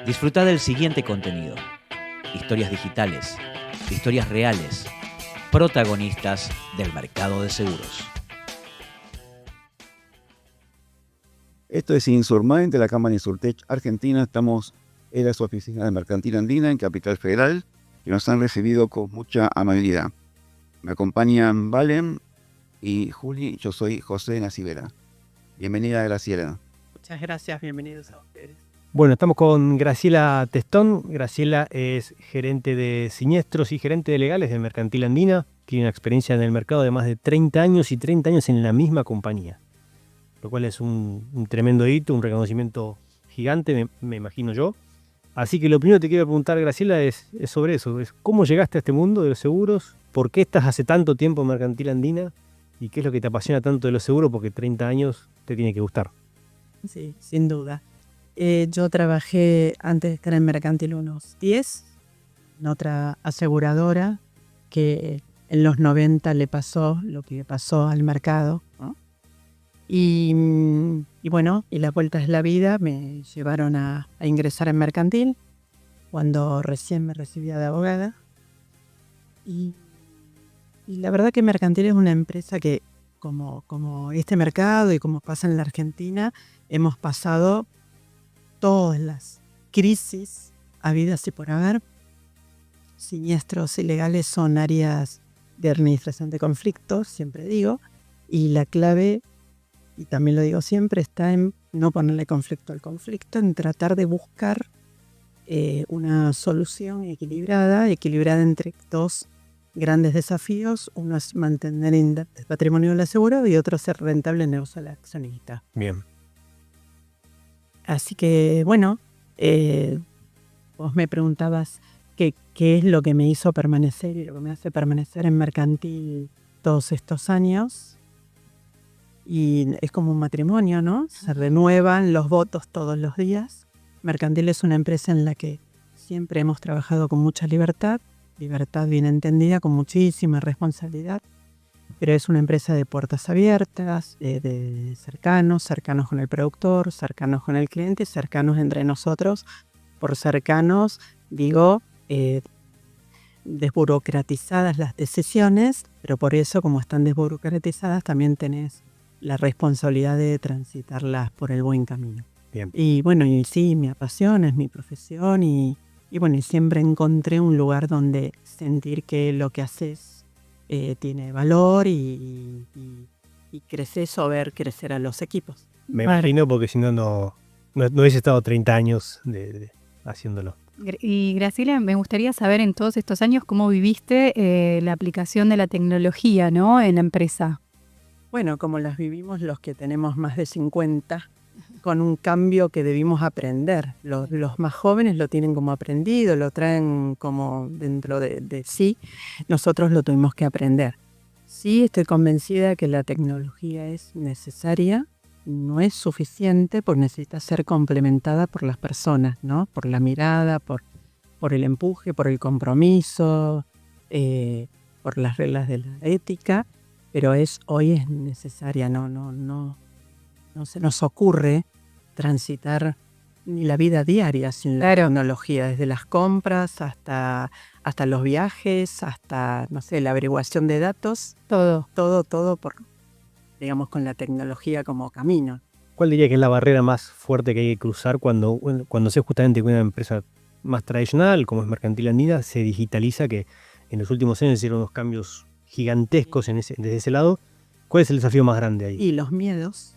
Disfruta del siguiente contenido. Historias digitales, historias reales, protagonistas del mercado de seguros. Esto es Insurmind de la Cámara Insurtech Argentina. Estamos en su oficina de Mercantil Andina en Capital Federal, que nos han recibido con mucha amabilidad. Me acompañan Valen y Juli. Yo soy José Nacibera. Bienvenida, Graciela. Muchas gracias, bienvenidos a ustedes. Bueno, estamos con Graciela Testón. Graciela es gerente de siniestros y gerente de legales de Mercantil Andina. Tiene una experiencia en el mercado de más de 30 años y 30 años en la misma compañía, lo cual es un tremendo hito, un reconocimiento gigante, me imagino yo. Así que lo primero que te quiero preguntar, Graciela, es sobre eso. ¿Cómo llegaste a este mundo de los seguros? ¿Por qué estás hace tanto tiempo en Mercantil Andina? ¿Y qué es lo que te apasiona tanto de los seguros? Porque 30 años te tiene que gustar. Sí, sin duda. Yo trabajé antes de estar en Mercantil unos 10, en otra aseguradora que en los 90 le pasó lo que pasó al mercado, ¿no? Y bueno, y las vueltas de la vida me llevaron a ingresar en Mercantil cuando recién me recibía de abogada. Y la verdad que Mercantil es una empresa que, como este mercado y como pasa en la Argentina, hemos pasado todas las crisis habidas y por haber. Siniestros y legales son áreas de administración de conflictos, siempre digo, y la clave, y también lo digo siempre, está en no ponerle conflicto al conflicto, en tratar de buscar una solución equilibrada entre dos grandes desafíos. Uno es mantener el patrimonio del asegurado y otro ser rentable en negocio al accionista. Bien. Así que, bueno, vos me preguntabas qué es lo que me hizo permanecer y lo que me hace permanecer en Mercantil todos estos años. Y es como un matrimonio, ¿no? Se renuevan los votos todos los días. Mercantil es una empresa en la que siempre hemos trabajado con mucha libertad bien entendida, con muchísima responsabilidad. Pero es una empresa de puertas abiertas, de cercanos con el productor, cercanos con el cliente, cercanos entre nosotros. Por cercanos, digo, desburocratizadas las decisiones, pero por eso, como están desburocratizadas, también tenés la responsabilidad de transitarlas por el buen camino. Bien. Y bueno, y sí, mi pasión es mi profesión y bueno, y siempre encontré un lugar donde sentir que lo que haces tiene valor y creces o ver crecer a los equipos. Me imagino, porque si no hubiese estado 30 años haciéndolo. Y Graciela, me gustaría saber en todos estos años cómo viviste la aplicación de la tecnología, ¿no?, en la empresa. Bueno, como las vivimos los que tenemos más de 50, con un cambio que debimos aprender. Los más jóvenes lo tienen como aprendido, lo traen como dentro de sí. Nosotros lo tuvimos que aprender. Sí, estoy convencida que la tecnología es necesaria, no es suficiente porque necesita ser complementada por las personas, ¿no? Por la mirada, por el empuje, por el compromiso, por las reglas de la ética, pero hoy es necesaria, no se nos ocurre transitar ni la vida diaria sin la tecnología, desde las compras hasta los viajes, hasta, no sé, la averiguación de datos. Todo digamos, con la tecnología como camino. ¿Cuál diría que es la barrera más fuerte que hay que cruzar cuando se justamente con una empresa más tradicional, como es Mercantil Andina, se digitaliza, que en los últimos años hicieron unos cambios gigantescos desde ese lado? ¿Cuál es el desafío más grande ahí? Y los miedos.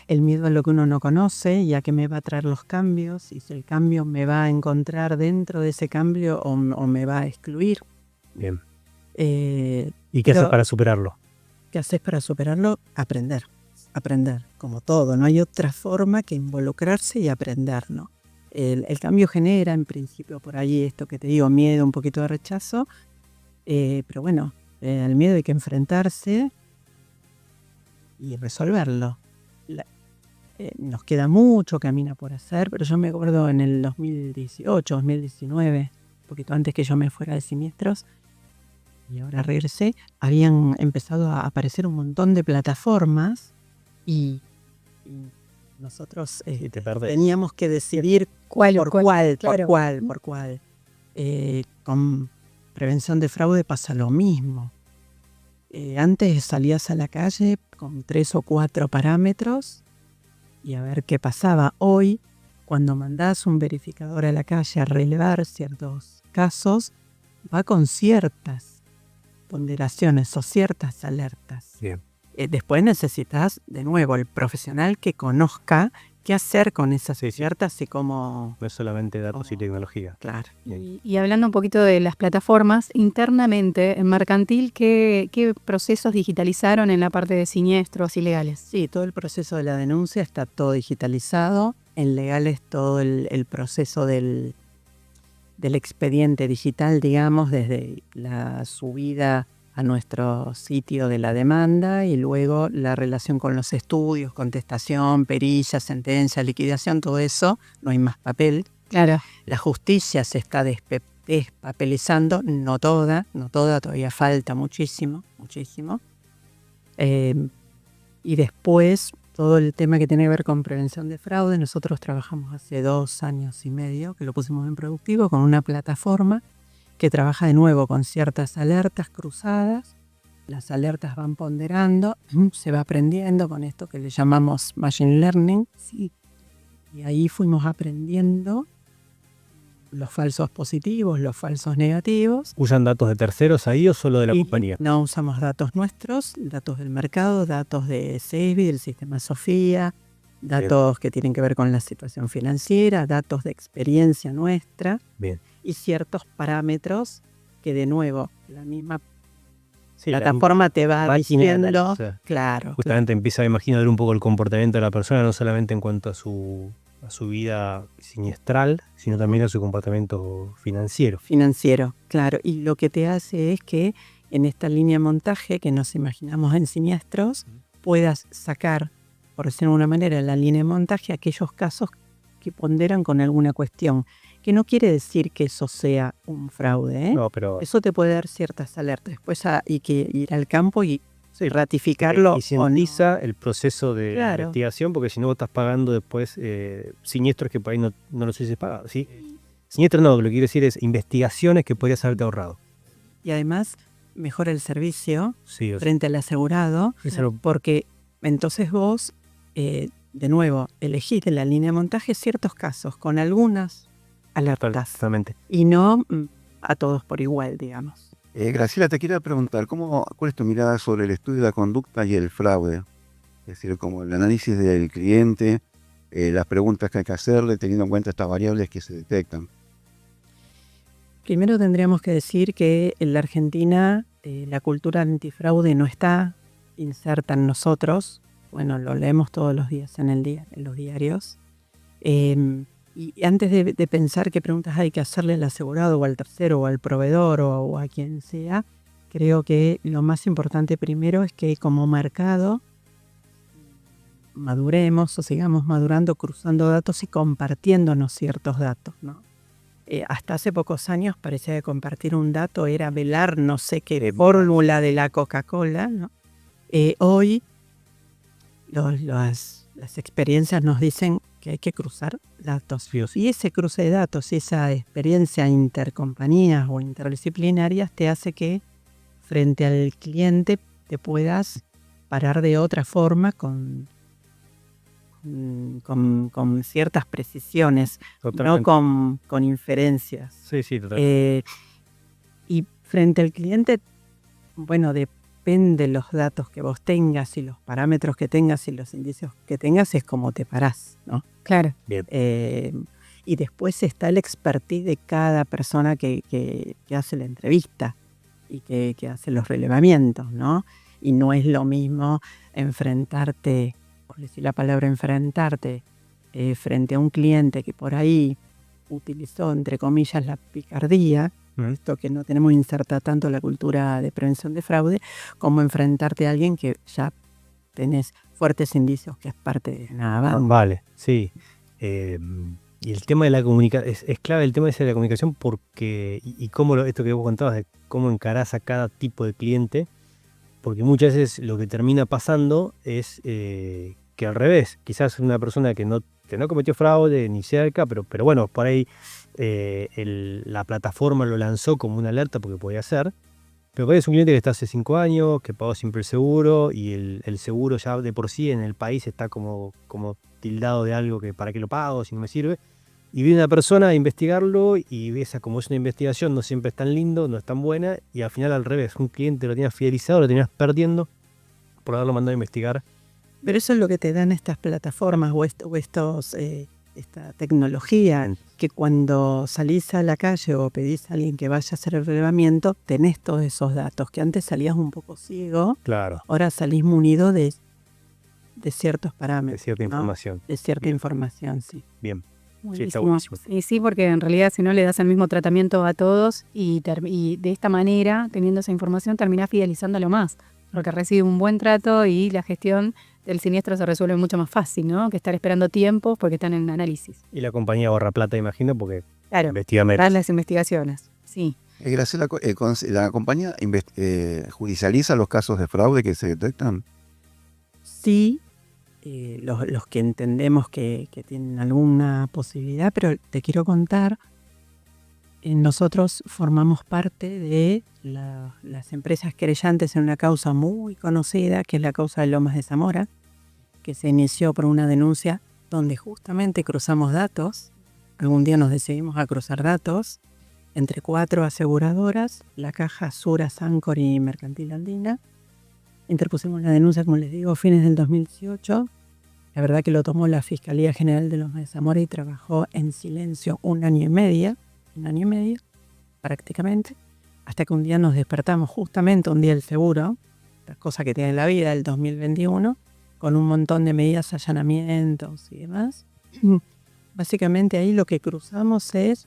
El miedo a lo que uno no conoce y a qué me va a traer los cambios, y si el cambio me va a encontrar dentro de ese cambio o me va a excluir. Bien. ¿Y qué haces para superarlo? ¿Qué haces para superarlo? Aprender, como todo. No hay otra forma que involucrarse y aprender, ¿no? El cambio genera, en principio, por ahí esto que te digo, miedo, un poquito de rechazo, pero bueno, al miedo hay que enfrentarse y resolverlo. Nos queda mucho camino por hacer, pero yo me acuerdo en el 2018, 2019, un poquito antes que yo me fuera de siniestros, y ahora regresé, habían empezado a aparecer un montón de plataformas y Nosotros Y te perdés. teníamos que decidir ¿Cuál? por cuál. Claro. Con prevención de fraude pasa lo mismo. Antes salías a la calle con 3 o 4 parámetros y a ver qué pasaba. Hoy, cuando mandás un verificador a la calle a relevar ciertos casos, va con ciertas ponderaciones o ciertas alertas. Bien. Después necesitas, de nuevo, el profesional que conozca qué hacer con esas Sí, sí. alertas y cómo... No es solamente datos y tecnología. Claro. Y hablando un poquito de las plataformas, internamente en Mercantil, ¿qué procesos digitalizaron en la parte de siniestros y legales? Sí, todo el proceso de la denuncia está todo digitalizado. En legales todo el proceso del expediente digital, digamos, desde la subida a nuestro sitio de la demanda y luego la relación con los estudios, contestación, perilla, sentencia, liquidación, todo eso, no hay más papel. Claro. La justicia se está despapelizando, no toda, todavía falta muchísimo. Y después, todo el tema que tiene que ver con prevención de fraude, nosotros trabajamos hace 2 años y medio, que lo pusimos en Productivo, con una plataforma que trabaja de nuevo con ciertas alertas cruzadas. Las alertas van ponderando, se va aprendiendo con esto que le llamamos Machine Learning. Sí. Y ahí fuimos aprendiendo los falsos positivos, los falsos negativos. ¿Usan datos de terceros ahí o solo de la Y compañía? no usamos datos nuestros, datos del mercado, datos de SEBI, del sistema Sofía, datos que tienen que ver con la situación financiera, datos de experiencia nuestra. Bien. Y ciertos parámetros que, de nuevo, la misma Sí, plataforma te va máquina diciendo. analiza. Claro. Justamente empieza a imaginar un poco el comportamiento de la persona, no solamente en cuanto a su vida siniestral, sino también a su comportamiento financiero. Financiero, claro. Y lo que te hace es que en esta línea de montaje que nos imaginamos en siniestros, puedas sacar, por decirlo de una manera, en la línea de montaje aquellos casos que ponderan con alguna cuestión. Que no quiere decir que eso sea un fraude, ¿eh? No, pero Eso te puede dar ciertas alertas. Después hay que ir al campo y ratificarlo. o no. eficientiza el proceso de Claro. investigación, porque si no vos estás pagando después siniestros que por ahí no los hubieses pagado, ¿sí? Siniestros no, lo que quiero decir es investigaciones que podrías haberte ahorrado. Y además mejora el servicio Sí, o sea, frente al asegurado, es algo- porque entonces vos, de nuevo, elegís de la línea de montaje ciertos casos con algunas alertas totalmente. y no a todos por igual, digamos. Graciela, te quería preguntar, ¿cuál es tu mirada sobre el estudio de la conducta y el fraude? Es decir, como el análisis del cliente, las preguntas que hay que hacerle, teniendo en cuenta estas variables que se detectan. Primero tendríamos que decir que en la Argentina la cultura antifraude no está inserta en nosotros. Bueno, lo leemos todos los días en los diarios. Y antes de pensar qué preguntas hay que hacerle al asegurado o al tercero o al proveedor o a quien sea, creo que lo más importante primero es que como mercado maduremos o sigamos madurando, cruzando datos y compartiéndonos ciertos datos, ¿no? Hasta hace pocos años parecía que compartir un dato era velar no sé qué fórmula de la Coca-Cola, ¿no? Hoy las experiencias nos dicen que hay que cruzar datos. Sí o sí. Y ese cruce de datos y esa experiencia intercompañías o interdisciplinarias te hace que frente al cliente te puedas parar de otra forma con ciertas precisiones, Totalmente. no con inferencias. Sí, totalmente. Y frente al cliente, bueno, depende los datos que vos tengas y los parámetros que tengas y los indicios que tengas, es como te parás, ¿no? Claro. Bien. Y después está el expertise de cada persona que hace la entrevista y que hace los relevamientos, ¿no? Y no es lo mismo enfrentarte, por decir la palabra enfrentarte, frente a un cliente que por ahí utilizó, entre comillas, la picardía, esto que no tenemos inserta tanto la cultura de prevención de fraude, como enfrentarte a alguien que ya tenés fuertes indicios que es parte de nada. Vale, sí. Y el tema de la comunicación, es clave el tema ese de la comunicación porque, y cómo esto que vos contabas de cómo encarás a cada tipo de cliente, porque muchas veces lo que termina pasando es que al revés, quizás una persona que no cometió fraude ni cerca, pero bueno, por ahí la plataforma lo lanzó como una alerta porque podía ser. Pero por ahí es un cliente que está hace 5 años, que pagó siempre el seguro y el seguro ya de por sí en el país está como tildado de algo que para qué lo pago, si no me sirve. Y viene una persona a investigarlo y esa, como es una investigación, no siempre es tan lindo, no es tan buena, y al final al revés, un cliente lo tenías fidelizado, lo tenías perdiendo por haberlo mandado a investigar. Pero eso es lo que te dan estas plataformas o esta tecnología, que cuando salís a la calle o pedís a alguien que vaya a hacer el relevamiento, tenés todos esos datos, que antes salías un poco ciego, Claro, ahora salís munido de ciertos parámetros. de cierta ¿no? información. De cierta información, sí. Bien. Sí, está Buenísimo. buenísimo. Sí, porque en realidad si no le das el mismo tratamiento a todos y de esta manera, teniendo esa información, terminás fidelizándolo más, porque recibe un buen trato y la gestión del siniestro se resuelve mucho más fácil, ¿no? Que estar esperando tiempos porque están en análisis. Y la compañía ahorra plata, imagino, porque Claro, investiga menos. dar las investigaciones. Sí. Graciela, ¿la compañía judicializa los casos de fraude que se detectan? Sí, los que entendemos que tienen alguna posibilidad, pero te quiero contar, nosotros formamos parte de las empresas querellantes en una causa muy conocida, que es la causa de Lomas de Zamora, que se inició por una denuncia donde justamente cruzamos datos. Algún día nos decidimos a cruzar datos entre 4 aseguradoras, la Caja, Sura, Sancor y Mercantil Andina. Interpusimos la denuncia, como les digo, a fines del 2018. La verdad que lo tomó la Fiscalía General de Lomas de Zamora y trabajó en silencio un año y medio, prácticamente, hasta que un día nos despertamos, justamente un día del seguro, las cosas que tiene la vida, el 2021, con un montón de medidas, allanamientos y demás. Básicamente ahí lo que cruzamos es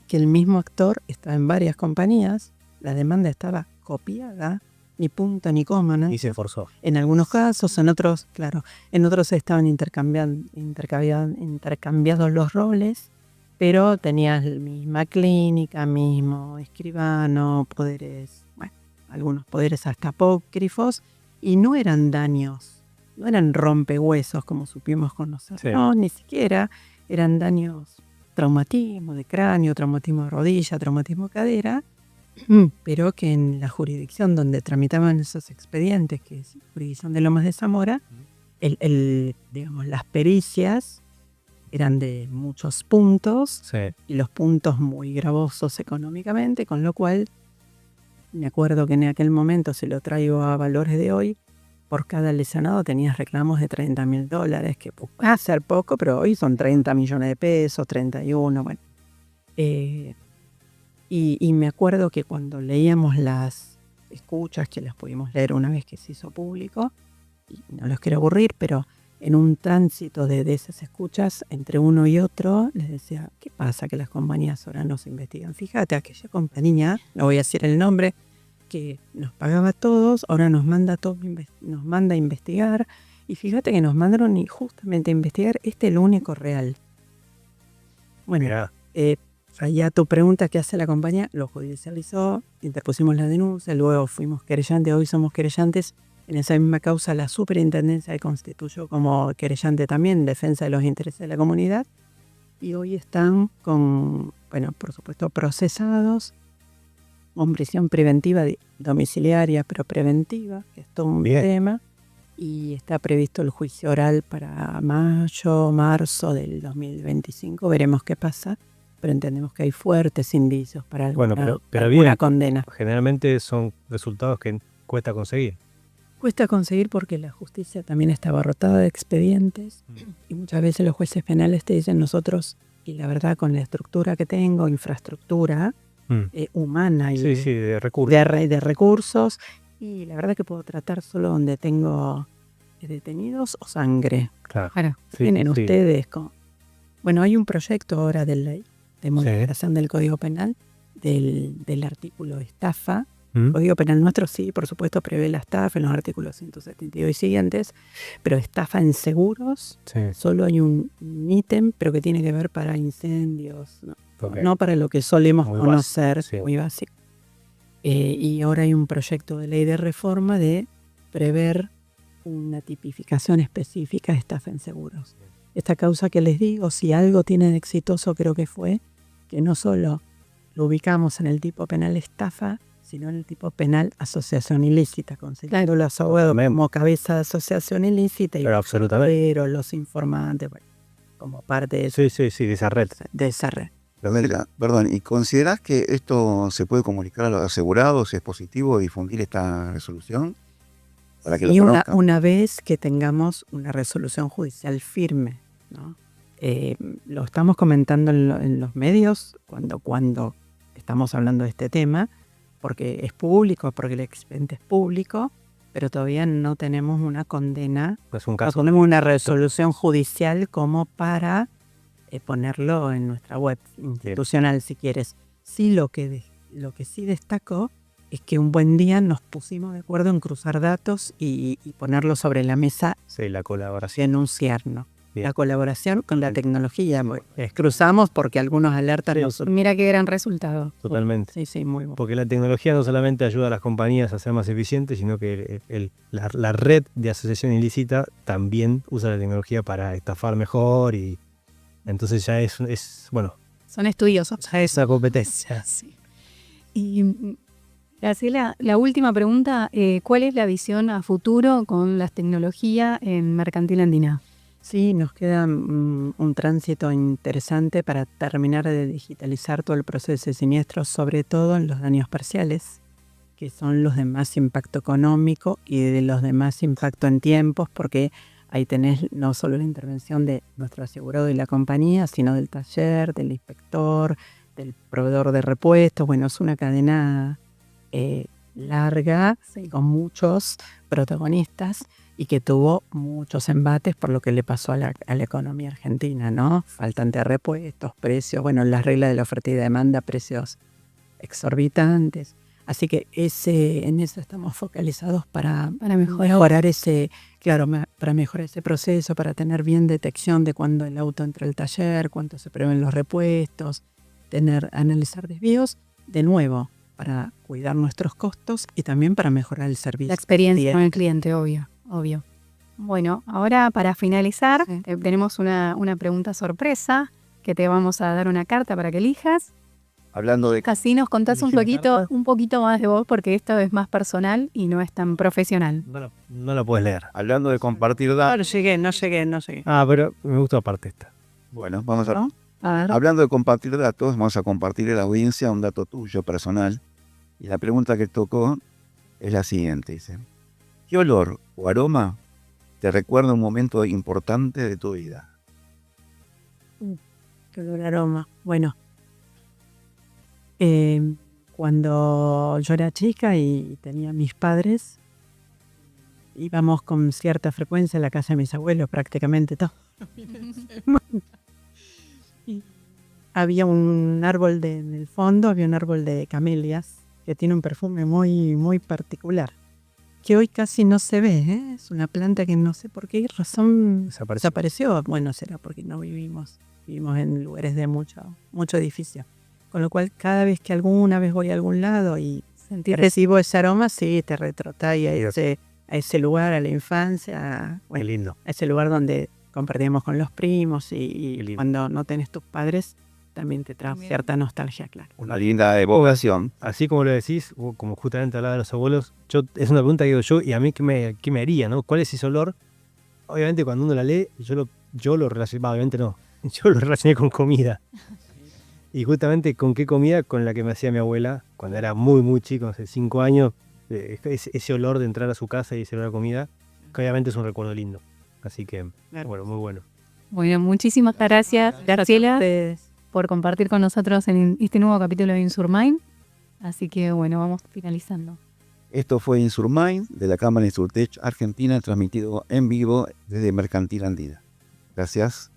que el mismo actor está en varias compañías, la demanda estaba copiada, ni punto ni coma, ¿no? Y se esforzó. En algunos casos, en otros, claro, en otros estaban intercambiados los roles, pero tenías la misma clínica, mismo escribano, poderes, bueno, algunos poderes hasta apócrifos, y no eran daños, no eran rompehuesos como supimos conocer, Sí. no, ni siquiera eran daños, traumatismo de cráneo, traumatismo de rodilla, traumatismo de cadera, pero que en la jurisdicción donde tramitaban esos expedientes, que es la jurisdicción de Lomas de Zamora, digamos, las pericias eran de muchos puntos Sí. y los puntos muy gravosos económicamente, con lo cual me acuerdo que en aquel momento, se lo traigo a valores de hoy, por cada lesionado tenías reclamos de $30.000, que puede ser poco, pero hoy son 30 millones de pesos, 31, bueno. Y me acuerdo que cuando leíamos las escuchas, que las pudimos leer una vez que se hizo público, y no los quiero aburrir, pero en un tránsito de esas escuchas, entre uno y otro, les decía, ¿qué pasa que las compañías ahora no se investigan? Fíjate, aquella compañía, no voy a decir el nombre, que nos pagaba a todos, ahora nos manda a investigar, y fíjate que nos mandaron justamente a investigar el único real. Bueno, Mirá. ya tu pregunta, ¿qué hace la compañía? Lo judicializó, interpusimos la denuncia, luego fuimos querellantes, hoy somos querellantes. En esa misma causa la superintendencia se constituyó como querellante también en defensa de los intereses de la comunidad, y hoy están por supuesto, procesados con prisión preventiva domiciliaria, pero preventiva, que es todo un Bien. tema, y está previsto el juicio oral para marzo del 2025, veremos qué pasa, pero entendemos que hay fuertes indicios para alguna, pero alguna bien. condena. Generalmente son resultados que cuesta conseguir. Cuesta conseguir porque la justicia también está abarrotada de expedientes y muchas veces los jueces penales te dicen nosotros, y la verdad con la estructura que tengo, infraestructura humana y Sí, de recursos. de recursos, y la verdad que puedo tratar solo donde tengo detenidos o sangre. Claro. Claro. Sí, Tienen sí. ustedes Bueno, hay un proyecto ahora de ley de modificación del Código Penal del artículo estafa. El Código Penal nuestro sí, por supuesto, prevé la estafa en los artículos 172 y siguientes, pero estafa en seguros, Sí. solo hay un ítem, pero que tiene que ver para incendios, Ok. no para lo que solemos Muy conocer, básico, sí. muy básico. Y ahora hay un proyecto de ley de reforma de prever una tipificación específica de estafa en seguros. Esta causa que les digo, si algo tiene de exitoso, creo que fue que no solo lo ubicamos en el tipo penal estafa, sino en el tipo penal asociación ilícita, considerando los abogados como cabeza de asociación ilícita y Pero absolutamente. pero los informantes bueno, como parte de, Sí, de esa red. de esa red. Perdón, ¿y considerás que esto se puede comunicar a los asegurados? ¿Es positivo difundir esta resolución? Para que lo Y conozcan. una vez que tengamos una resolución judicial firme, ¿no? Lo estamos comentando en los medios cuando estamos hablando de este tema, porque es público, porque el expediente es público, pero todavía no tenemos una condena, No es un no caso. tenemos una resolución judicial como para ponerlo en nuestra web institucional, si quieres. Sí, lo que sí destaco es que un buen día nos pusimos de acuerdo en cruzar datos y ponerlo sobre la mesa Sí, la colaboración. y anunciarnos. Bien. La colaboración con la tecnología. Cruzamos porque algunos alertas Sí. nos... Mira qué gran resultado. Totalmente. Sí, muy bueno. Porque la tecnología no solamente ayuda a las compañías a ser más eficientes, sino que la red de asociación ilícita también usa la tecnología para estafar mejor y entonces ya es bueno, Son estudiosos. esa competencia. Sí. Y Graciela, la última pregunta, ¿cuál es la visión a futuro con las tecnologías en Mercantil Andina? Sí, nos queda un tránsito interesante para terminar de digitalizar todo el proceso de siniestros, sobre todo en los daños parciales, que son los de más impacto económico y de los de más impacto en tiempos, porque ahí tenés no solo la intervención de nuestro asegurado y la compañía, sino del taller, del inspector, del proveedor de repuestos. Bueno, es una cadena larga, con muchos protagonistas y que tuvo muchos embates por lo que le pasó a la economía argentina, ¿no? Faltante de repuestos, precios, bueno, las reglas de la oferta y demanda, precios exorbitantes. Así que en eso estamos focalizados para mejorar para mejorar ese proceso, para tener bien detección de cuándo el auto entra al taller, cuánto se prevén los repuestos, analizar desvíos, de nuevo, para cuidar nuestros costos y también para mejorar el servicio. La experiencia con el cliente, obvio. Bueno, ahora para finalizar, tenemos una pregunta sorpresa, que te vamos a dar una carta para que elijas. Hablando de... Casi nos contás un ¿Elegí una poquito más de vos, porque esto es más personal y no es tan profesional. No la puedes leer. Hablando de compartir datos. No llegué. Ah, pero me gustó aparte esta. Bueno, vamos a... ¿No? A ver. Hablando de compartir datos, vamos a compartir a la audiencia un dato tuyo personal. Y la pregunta que tocó es la siguiente, dice: ¿qué olor o aroma te recuerda un momento importante de tu vida? Qué olor a aroma. Bueno, cuando yo era chica y tenía mis padres, íbamos con cierta frecuencia a la casa de mis abuelos, prácticamente todos. Y había un árbol en el fondo, había un árbol de camelias que tiene un perfume muy, muy particular, que hoy casi no se ve, ¿eh? Es una planta que no sé por qué razón desapareció. Bueno, será porque no vivimos en lugares de mucho edificio. Con lo cual, cada vez que alguna vez voy a algún lado y recibo ese aroma, sí, te retrotrae a ese lugar, a la infancia, Qué lindo. a ese lugar donde compartíamos con los primos y cuando no tenés tus padres, también te trae cierta nostalgia, claro. Una linda evocación. Así como lo decís, como justamente hablaba de los abuelos, es una pregunta que digo yo, y a mí qué me haría, ¿no? ¿Cuál es ese olor? Obviamente cuando uno la lee, yo lo relacioné, obviamente no, yo lo relacioné con comida. Y justamente con qué comida, con la que me hacía mi abuela cuando era muy, muy chico, hace 5 años, ese olor de entrar a su casa y ese olor a comida, que obviamente es un recuerdo lindo. Así que, bueno, muy bueno. Bueno, muchísimas gracias, Graciela, por compartir con nosotros en este nuevo capítulo de Insurmind. Así que, bueno, vamos finalizando. Esto fue Insurmind de la Cámara Insurtech Argentina, transmitido en vivo desde Mercantil Andina. Gracias.